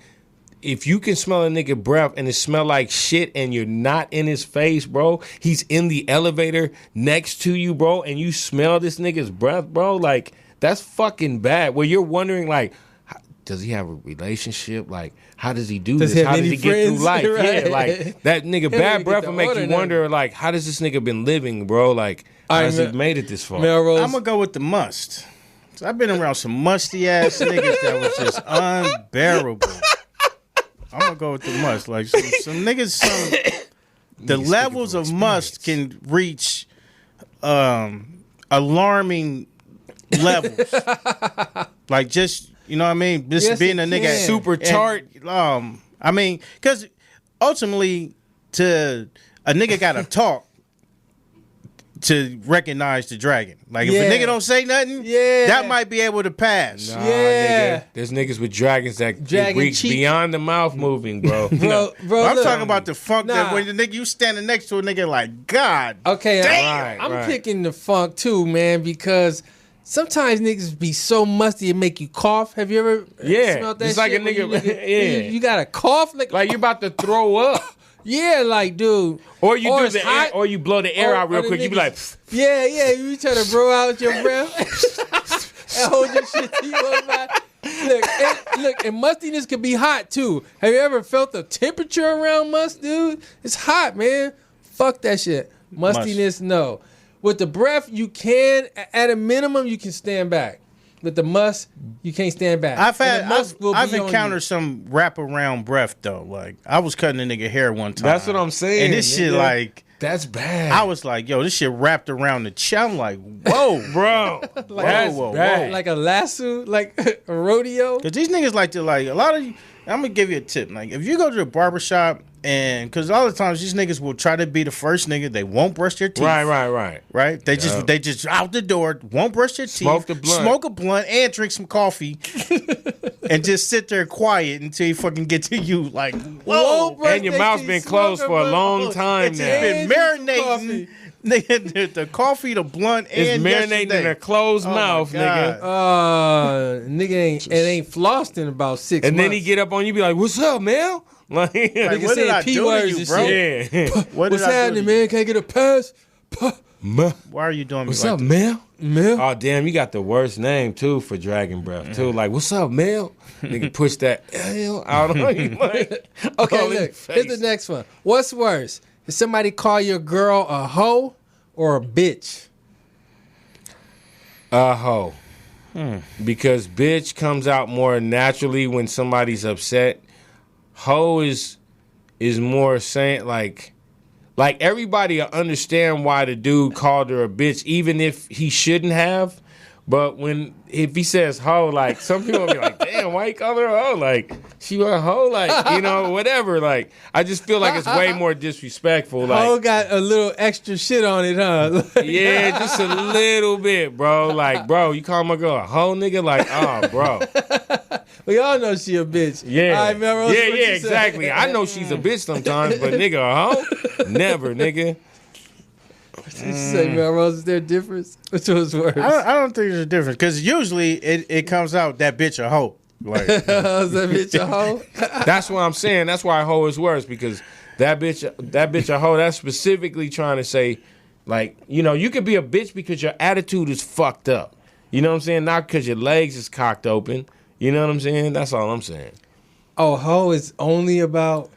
if you can smell a nigga breath and it smell like shit and you're not in his face, bro, he's in the elevator next to you, bro, and you smell this nigga's breath, bro, like, that's fucking bad. Where you're wondering, like, does he have a relationship? Like, how does he do Does this? he have How does any he get through friends? life? Right. Yeah, like, that nigga He don't bad even breath get will to make order you nothing. wonder, like, how does this nigga been living, bro? Like, All right, how's he Mel- made it this far? Melrose. I'm gonna go with the must. So I've been around some musty ass niggas that was just unbearable. I'm gonna go with the must. Like some niggas, the levels of must can reach alarming levels. Like just, you know what I mean? Just Yes, being a it nigga can. Super tart. I mean, because ultimately, a nigga gotta talk to recognize the dragon. Like if Yeah. a nigga don't say nothing, Yeah. that might be able to pass. Nah, Yeah. nigga. There's niggas with dragons that Dragon reach cheek. beyond the mouth moving, bro. Bro, I'm look. talking about the funk that Nah. when the nigga you standing next to a nigga like God. Okay, Damn. I'm Right. picking the funk too, man, because sometimes niggas be so musty it make you cough. Have you ever Yeah, smelled that it's like shit a when nigga- you yeah. you got a cough like Like you're about to throw up. yeah, like dude. Or you do it's the air, hot, or you blow the air or- out real or the quick. You be like, niggas- yeah, you try to blow out your breath and hold your shit to your mouth. Look, and mustiness can be hot too. Have you ever felt the temperature around must, dude? It's hot, man. Fuck that shit. Mustiness, no. With the breath, you can, at a minimum, you can stand back. With the must, you can't stand back. I've encountered some wraparound breath though. Like I was cutting a nigga hair one time. That's what I'm saying, And this shit nigga. like that's bad. I was like, yo, this shit wrapped around the chin. I'm like, whoa, bro. That's whoa, bad. like a lasso, like a rodeo. Cause these niggas like to like a lot of. I'm gonna give you a tip. Like if you go to the barbershop and cause all the times these niggas will try to be the first nigga, they won't brush their teeth. Right? They just out the door, won't brush their teeth, Smoke the blunt. smoke a blunt, and drink some coffee, and just sit there quiet until you fucking get to you. Like, whoa, Whoa, brush and your their mouth's teeth, been smoke closed a for a blunt. long time it's now. just been And drink marinating. Nigga, the coffee, the blunt, It's and marinating yesterday. in a closed Oh my mouth, God. nigga. Nigga ain't flossed in about 6 And months. then he get up on you, be like, "What's up, man?" Like, Nigga what did saying I P do to words you, and bro? shit. yeah. What did What's I do happening, to man? Can I get a pass? Why are you doing me What's like up, that? Mel? Man. Oh damn, you got the worst name too for dragon breath too. Like, what's up, Mel? Nigga, push that L out on you. Like, Okay, all in look. your face. Here's the next one. What's worse? Did somebody call your girl a hoe or a bitch? A hoe. Because bitch comes out more naturally when somebody's upset. Hoe is more saying like everybody will understand why the dude called her a bitch, even if he shouldn't have. But if he says hoe, like some people will be like, damn, why you call her a hoe? Like she a hoe, like, you know, whatever. Like, I just feel like it's way more disrespectful. Like, hoe got a little extra shit on it, huh? yeah, just a little bit, bro. Like, bro, you call my girl a hoe, nigga? Like, oh, bro. We all know she a bitch. Yeah. All right, Melrose, yeah, what you say? exactly. I know she's a bitch sometimes, but nigga, a hoe? Never, nigga. What you say, Melrose? Is there a difference? Which one's worse? I don't think there's a difference because usually it comes out that bitch a hoe. Like, Is that bitch a hoe? That's what I'm saying. That's why a hoe is worse, because that bitch a hoe, that's specifically trying to say, like, you know, you could be a bitch because your attitude is fucked up. You know what I'm saying? Not because your legs is cocked open. You know what I'm saying? That's all I'm saying. Oh, hoe is only about...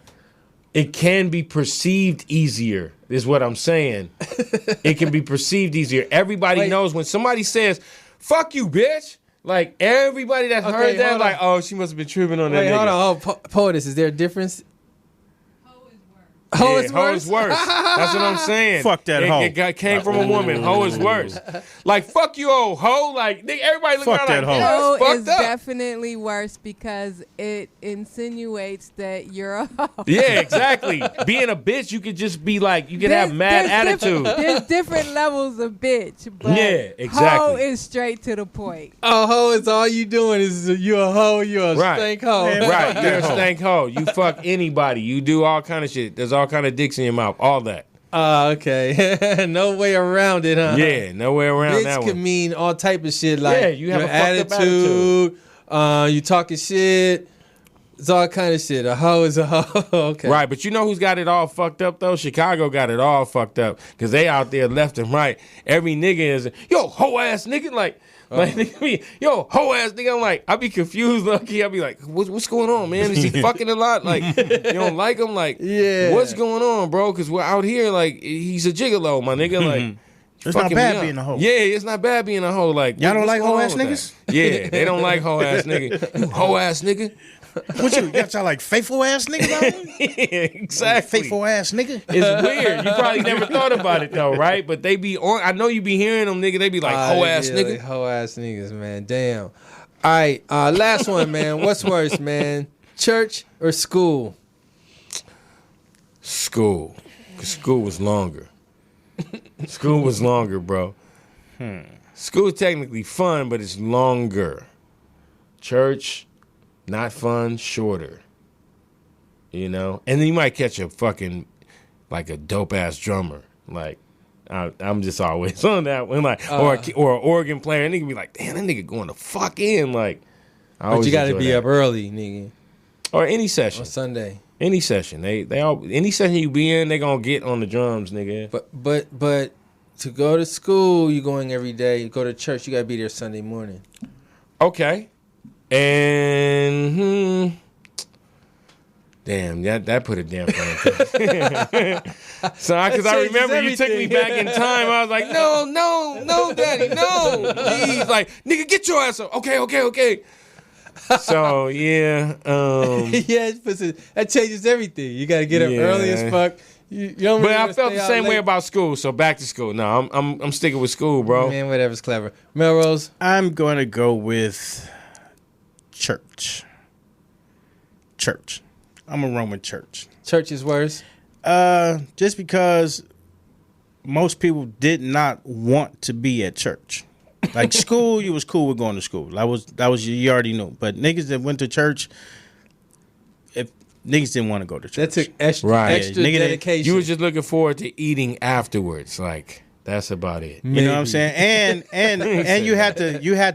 It can be perceived easier, is what I'm saying. It can be perceived easier. Everybody knows when somebody says, fuck you, bitch. Like, everybody that heard that, like, oh, she must have been tripping on that nigga. Hold on. Oh, Poetess, is there a difference? Hoe is worse. That's what I'm saying. Fuck that hoe. It came from a woman. Hoe is worse. Like, fuck you, old hoe. Like, everybody looking Fuck around that like, hoe. Hoe that's is fucked up. definitely worse because it insinuates that you're a hoe. Yeah, exactly. Being a bitch, you could just be like, you could have mad attitude. There's different levels of bitch. But Yeah, exactly. hoe is straight to the point. Oh, hoe is all you doing is you a hoe, you a Right. stank hoe. Man, Right, fuck you're that a hoe. stank hoe. You fuck anybody. You do all kind of shit. There's all kind of dicks in your mouth. All that. Okay. No way around it, huh? Yeah, no way around that Bitch can one. mean all type of shit like Yeah, you have your a fucked up attitude, you talking shit. It's all kind of shit. A hoe is a hoe. Okay. Right, but you know who's got it all fucked up though? Chicago got it all fucked up because they out there left and right. Every nigga is yo hoe ass nigga like nigga be, yo hoe ass nigga. I'm like I be confused, lucky. I be like, what's going on, man? Is he fucking a lot? Like you don't like him? Like Yeah. what's going on, bro? Because we're out here like he's a gigolo, my nigga. Like. It's not fucking bad me up. being a hoe. Yeah, it's not bad being a hoe. Like Y'all don't what's like going hoe on ass with niggas? that? Yeah, they don't like hoe ass nigga. You hoe ass nigga. What you got y'all like faithful ass niggas out here? Yeah, exactly. Faithful ass nigga. It's weird. You probably never thought about it though, right? But they be on. I know you be hearing them, nigga. They be like hoe ass nigga. Like, hoe ass niggas, man. Damn. All right, last one, man. What's worse, man? Church or school? School, 'cause school was longer. School was longer, bro. School is technically fun, but it's longer. Church, not fun, shorter. You know, and then you might catch a fucking like a dope ass drummer. Like I'm just always on that one. Like or an organ player, and nigga be like, damn, that nigga going to fuck in. Like, But you got to be up early, nigga, or any session. on Sunday. Any session, they all any session you be in, they gonna get on the drums, nigga. But to go to school, you going every day. You go to church, you got to be there Sunday morning. Okay, and damn, that put a damper on it. So, because I remember you took me back in time, I was like, no, daddy, no, please, like, nigga, get your ass up. Okay. So yeah, Yeah, that changes everything. You got to get up early as fuck. You don't but really I wanna felt stay the out same way late. about school. So back to school. No, I'm sticking with school, bro. Man, whatever's clever. Melrose. I'm going to go with church. Church. I'm a Roman church. Church is worse. Just because most people did not want to be at church. Like school, you was cool with going to school. That was you already knew. But niggas that went to church, if niggas didn't want to go to church. That took extra Nigga, dedication. You were just looking forward to eating afterwards. Like that's about it. You know what I'm saying? And you had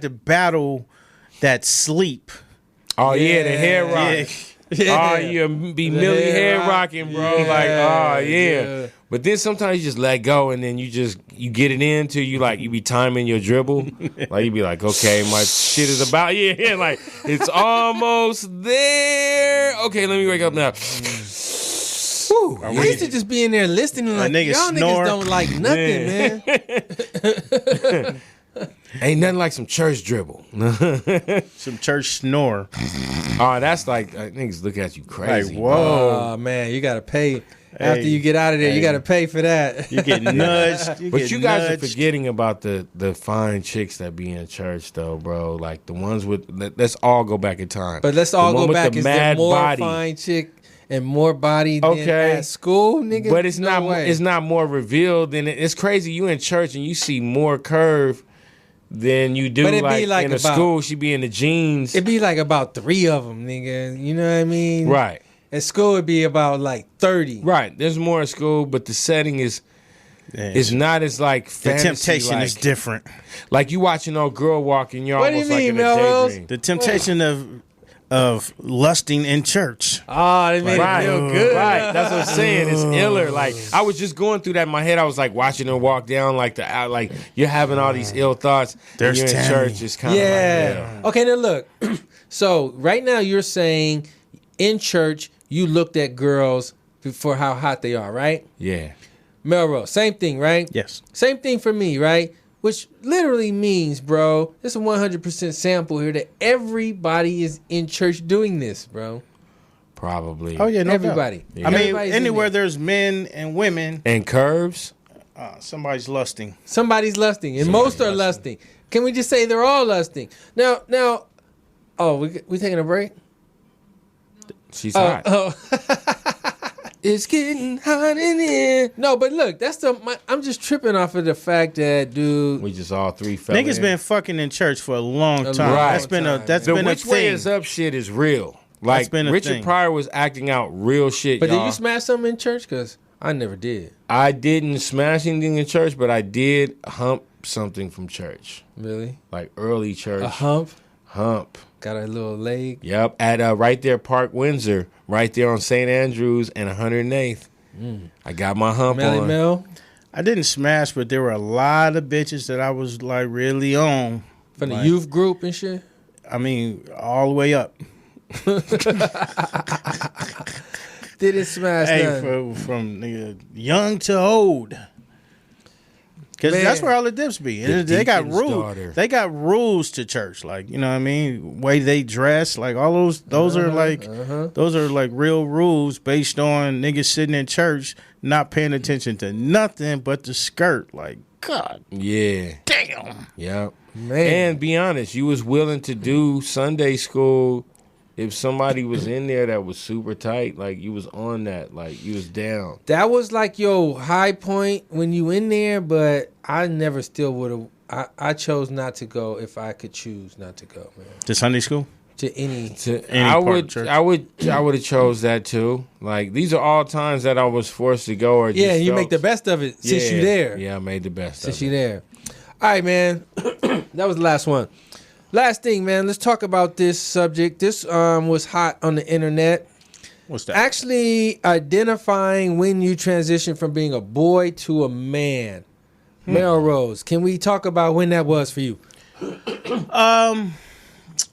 to battle that sleep. Oh yeah, the hair rock. Yeah. Oh, you be Millie hair hair rock. rocking, bro. Yeah, Like, oh yeah. yeah. But then sometimes you just let go, and then you get it in till you be timing your dribble. Like you be like, okay, my shit is about like it's almost there. Okay, let me wake up now. Whew. I used to just be in there listening like, nigga y'all snore. niggas don't like nothing, man. Ain't nothing like some church dribble. Some church snore. Oh, that's like niggas look at you crazy. Like, whoa. Oh man, you gotta pay after you get out of there. You gotta pay for that. You get nudged. But you guys are forgetting about the fine chicks that be in church though, bro. Like the ones with. Let's all go back in time. But let's all go back. Is there more fine chick and more body than at school, nigga? But it's not. Way. It's not more revealed than it's crazy. You in church and you see more curve than you do. But it like, be like in a school. She be in the jeans. It'd be like about 3 of them, nigga. You know what I mean? Right. At school, it'd be about like 30. Right. There's more at school, but the setting is not as like fantasy. The temptation is different. Like you watching old girl walking, you're what almost do you mean, like in a Melrose? daydream. The temptation of lusting in church. Oh, they made it feel good. Right. That's what I'm saying. It's iller. Like I was just going through that in my head. I was like watching her walk down like like you're having all these ill thoughts. There's you're in Tammy. church. It's kind of like Okay, now look. So right now you're saying in church you looked at girls for how hot they are, right? Yeah. Melrose, same thing, right? Yes. Same thing for me, right? Which literally means, bro, there's a 100% sample here that everybody is in church doing this, bro. Probably. Oh yeah, no everybody. doubt. Yeah. I mean, Everybody's anywhere there's men and women and curves, somebody's lusting. Somebody's lusting, and most are lusting. Can we just say they're all lusting? Now, oh, we taking a break? She's hot. Oh. It's getting hot in here. No, but look, I'm just tripping off of the fact that, dude. We just all three fell Niggas in. been fucking in church for a long time. Right. That's been a which way thing. is up shit is real. Like been a Richard thing. Pryor was acting out real shit. But y'all. did you smash something in church? Because I never did. I didn't smash anything in church, but I did hump something from church. Really? Like early church. A hump? Hump. Got a little leg? Yep. At right there, Park Windsor, right there on St. Andrews and 108th. I got my hump Melly on. Mel? I didn't smash, but there were a lot of bitches that I was like really on. From the Like, youth group and shit? I mean, all the way up. Didn't smash Hey, from nigga, young to old. Because Man. that's where all the dips be. The And they got deacon's rules. daughter. They got rules to church, like, you know what I mean? Way they dress, like all those are like those are like real rules based on niggas sitting in church not paying attention to nothing but the skirt. Like, God Yeah. damn. Yep. Man. And be honest, you was willing to do Sunday school if somebody was in there that was super tight. Like you was on that. Like you was down. That was like your high point when you in there, but I never still would have. I chose not to go if I could choose not to go, man. To Sunday school? To any. I would have chose that too. Like these are all times that I was forced to go or just Yeah, you felt- make the best of it since you there. Yeah, I made the best Since of you it. there. All right, man. That was the last one. Last thing, man. Let's talk about this subject. This was hot on the internet. What's that? Actually, identifying when you transition from being a boy to a man. Melrose, can we talk about when that was for you?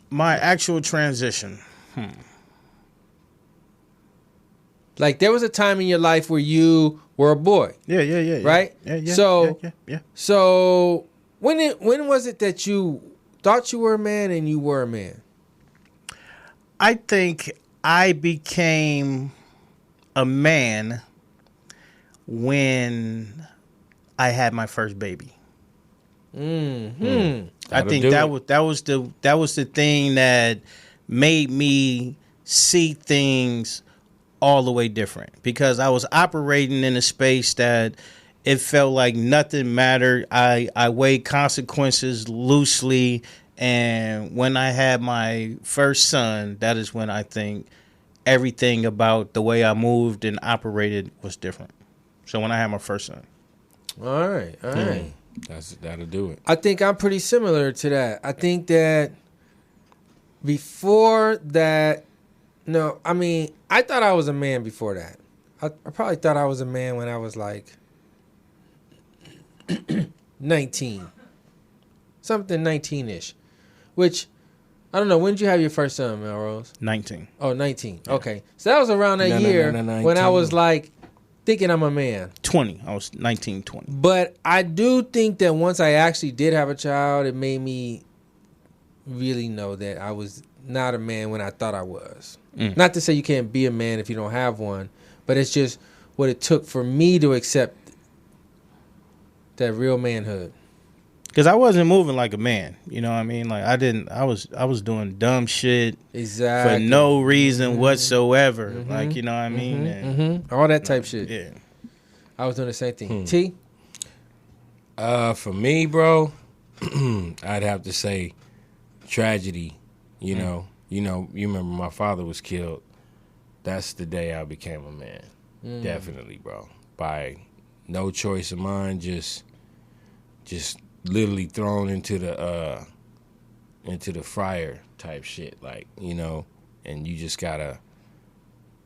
My actual transition. Like, there was a time in your life where you were a boy. Yeah. Right? Yeah. So- yeah. So, when was it that you thought you were a man and you were a man? I think I became a man when I had my first baby. I That'll think do that it. was the thing that made me see things all the way different, because I was operating in a space that it felt like nothing mattered. I weighed consequences loosely, and when I had my first son, that is when I think everything about the way I moved and operated was different. So when I had my first son. All right. That'll do it. I think I'm pretty similar to that. I think that before that, no, I mean, I thought I was a man before that. I probably thought I was a man when I was like 19. Something 19-ish. Which, I don't know, when did you have your first son, Melrose? 19. Oh, 19. Okay. So that was around that No, year no, when I was like thinking I'm a man. 20. I was 19, 20. But I do think that once I actually did have a child, it made me really know that I was not a man when I thought I was. Not to say you can't be a man if you don't have one, but it's just what it took for me to accept that real manhood. Because I wasn't moving like a man. You know what I mean? Like I was doing dumb shit Exactly. for no reason whatsoever. Like, you know what I mean? And, all that type shit. yeah. I was doing the same thing. T? For me, bro, I'd have to say tragedy. You know, you remember my father was killed. That's the day I became a man. Definitely, bro. By no choice of mine, just literally thrown into the fryer type shit, like, you know, and you just gotta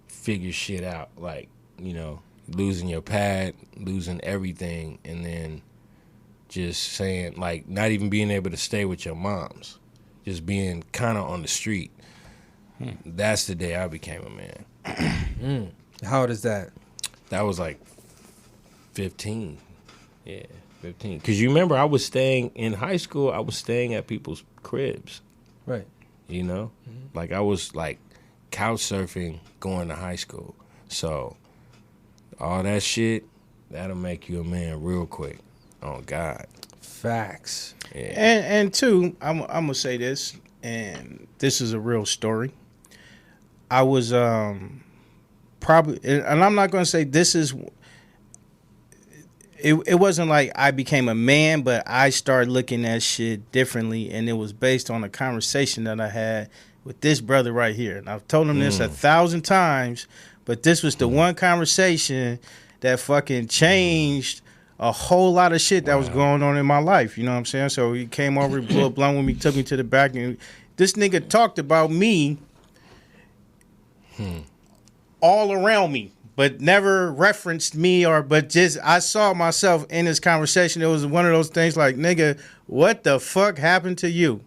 figure shit out, like, you know, losing your pad, losing everything, and then just saying, like, not even being able to stay with your moms, just being kind of on the street. That's the day I became a man. How old is that? That was like 15. Yeah, 15. Because you remember, I was staying in high school, I was staying at people's cribs. Right. You know? Like, I was, like, couch surfing going to high school. So, all that shit, that'll make you a man real quick. Oh, God. Facts. Yeah. And two, I'm going to say this, and this is a real story. I was probably, and I'm not going to say this is, it wasn't like I became a man, but I started looking at shit differently, and it was based on a conversation that I had with this brother right here. And I've told him this 1,000 times, but this was the one conversation that fucking changed a whole lot of shit that was going on in my life. You know what I'm saying? So he came over, he blew a blunt with me, took me to the back, and this nigga talked about me all around me, but never referenced me, but just I saw myself in this conversation. It was one of those things like, nigga, what the fuck happened to you?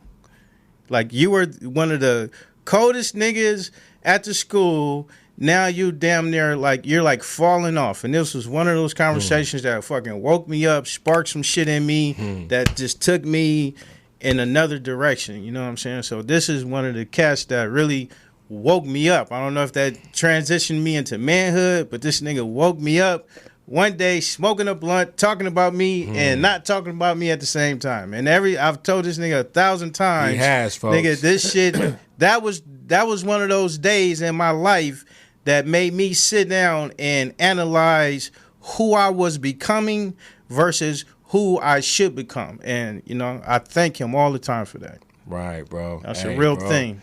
Like, you were one of the coldest niggas at the school. Now you damn near like you're like falling off. And this was one of those conversations that fucking woke me up, sparked some shit in me that just took me in another direction. You know what I'm saying? So this is one of the cats that really woke me up. I don't know if that transitioned me into manhood, but this nigga woke me up one day, smoking a blunt, talking about me and not talking about me at the same time. And I've told this nigga 1,000 times. He has, folks. Nigga, this shit, that was one of those days in my life that made me sit down and analyze who I was becoming versus who I should become. And, you know, I thank him all the time for that. Right, bro. That's a real thing.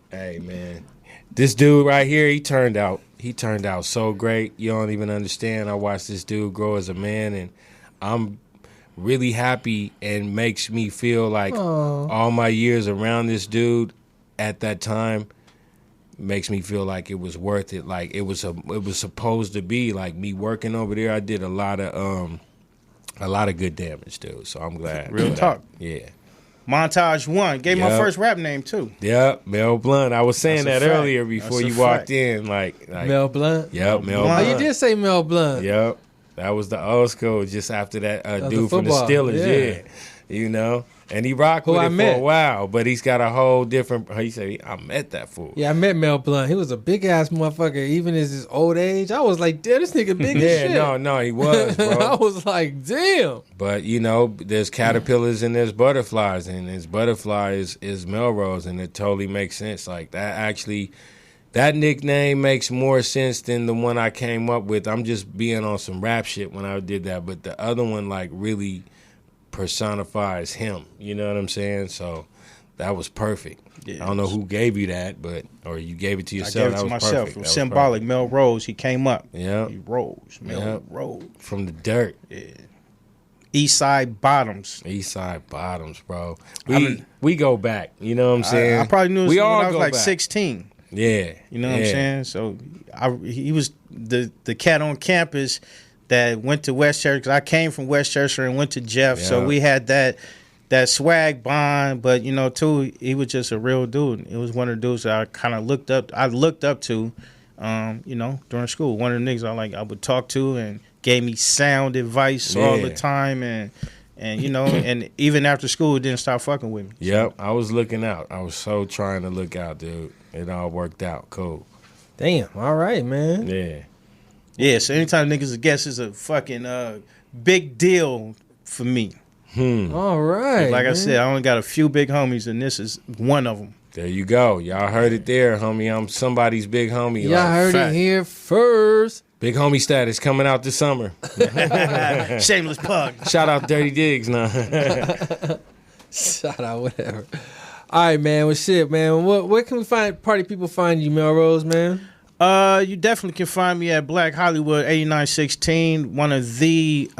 Hey, man. This dude right here, he turned out so great. You don't even understand. I watched this dude grow as a man, and I'm really happy, and makes me feel like all my years around this dude at that time makes me feel like it was worth it. Like it was supposed to be. Like me working over there, I did a lot of good damage, dude. So I'm glad. Real talk. Yeah. Montage 1 gave my first rap name too. Yep, Mel Blunt. I was saying That's that a fact. earlier before That's you a walked fact. in. Like Mel Blunt? Yep, Mel Oh, Blunt. you did say Mel Blunt. Yep. That was the old school just after that the dude from the football, Steelers, yeah. You know? And he rocked Who with I it met. for a while, but he's got a whole different, he said, I met that fool. Yeah, I met Mel Blunt. He was a big ass motherfucker, even at his old age. I was like, damn, this nigga big as shit. No, he was, bro. I was like, damn. But, you know, there's caterpillars and there's butterflies, and his butterfly is Melrose, and it totally makes sense. Like, that nickname makes more sense than the one I came up with. I'm just being on some rap shit when I did that, but the other one, like, really personifies him. You know what I'm saying? So that was perfect. Yeah, I don't know who gave you that, or you gave it to I yourself. gave it to That was myself. perfect. It That was was symbolic. perfect. Mel Rose, he came up. Yep. He rose. Mel Yep. Rose. From the dirt. Yeah. East Side Bottoms. East Side Bottoms, bro. We go back. You know what I'm saying? I probably knew this we when all I was go like back. 16. Yeah. You know what I'm saying? So he was the cat on campus that went to West Chester, because I came from West Chester and went to Jeff. Yeah. So we had that swag bond, but, you know, too, he was just a real dude. It was one of the dudes that I kind of looked up to during school. One of the niggas I would talk to and gave me sound advice all the time, and and even after school, it didn't stop fucking with me. Yep, I was looking out. I was so trying to look out, dude. It all worked out. Cool. Damn. All right, man. Yeah. Yeah, so anytime niggas a guest is a fucking big deal for me. All right. Like I said, I only got a few big homies, and this is one of them. There you go. Y'all heard it there, homie. I'm somebody's big homie. Y'all heard it here first. Big homie status coming out this summer. Shameless plug. Shout out Dirty Diggs now. Shout out, whatever. All right, man. Well, shit, man. Where can we party people find you, Melrose, man? You definitely can find me at Black Hollywood 8916, one of the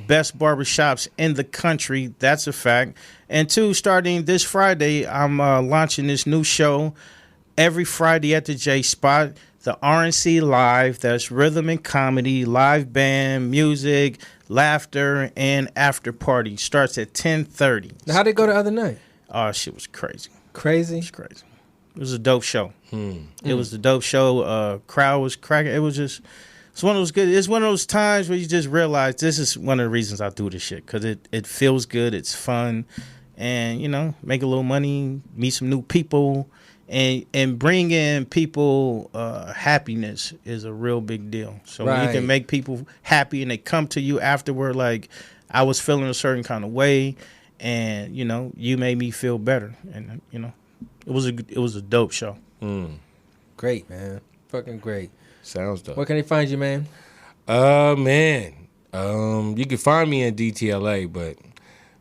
best barbershops in the country. That's a fact. And two, starting this Friday, I'm launching this new show every Friday at the J Spot, the RNC Live. That's rhythm and comedy, live band, music, laughter, and after party. Starts at 10:30. How'd it go the other night? Oh, shit was crazy. Crazy? It was crazy. It was a dope show. It was a dope show. Crowd was cracking. It was just, it's one of those good. It's one of those times where you just realize this is one of the reasons I do this shit, because it feels good. It's fun, and make a little money, meet some new people, and bring in people. Happiness is a real big deal. So when you can make people happy and they come to you afterward, like I was feeling a certain kind of way, and you made me feel better, and It was a dope show. Great, man. Fucking great. Sounds dope. Where can they find you, man? Man. You can find me in DTLA, but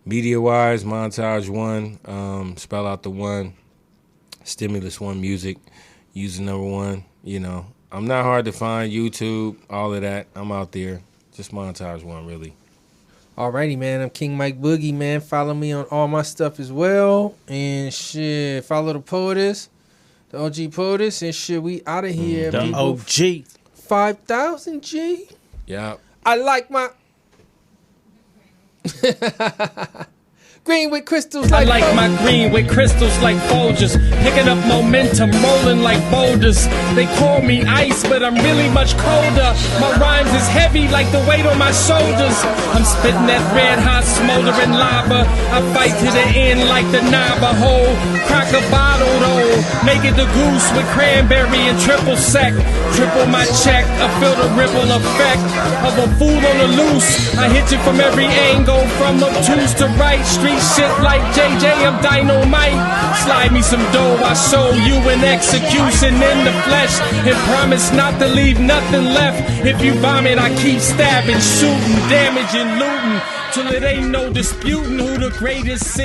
media-wise, Montage 1, spell out the 1, Stimulus 1 Music, user number 1. I'm not hard to find, YouTube, all of that. I'm out there. Just Montage 1, really. Alrighty, man. I'm King Mike Boogie, man. Follow me on all my stuff as well. And shit, follow the Poetess, the OG Poetess, and shit, we out of here. The people. OG. 5,000 G. Yeah. I like my green with crystals I like like my green with crystals like Folgers, picking up momentum, rolling like boulders. They call me ice, but I'm really much colder. My rhymes is heavy like the weight on my shoulders. I'm spitting that red hot smoldering lava. I fight to the end like the Navajo. Crack a bottle though, make it the goose with cranberry and triple sec. Triple my check, I feel the ripple effect of a fool on the loose. I hit you from every angle, from obtuse to right street. Shit like JJ, I'm dynamite. Slide me some dough, I show you an execution in the flesh, and promise not to leave nothing left. If you vomit, I keep stabbing, shooting, damaging, looting, till it ain't no disputing who the greatest is.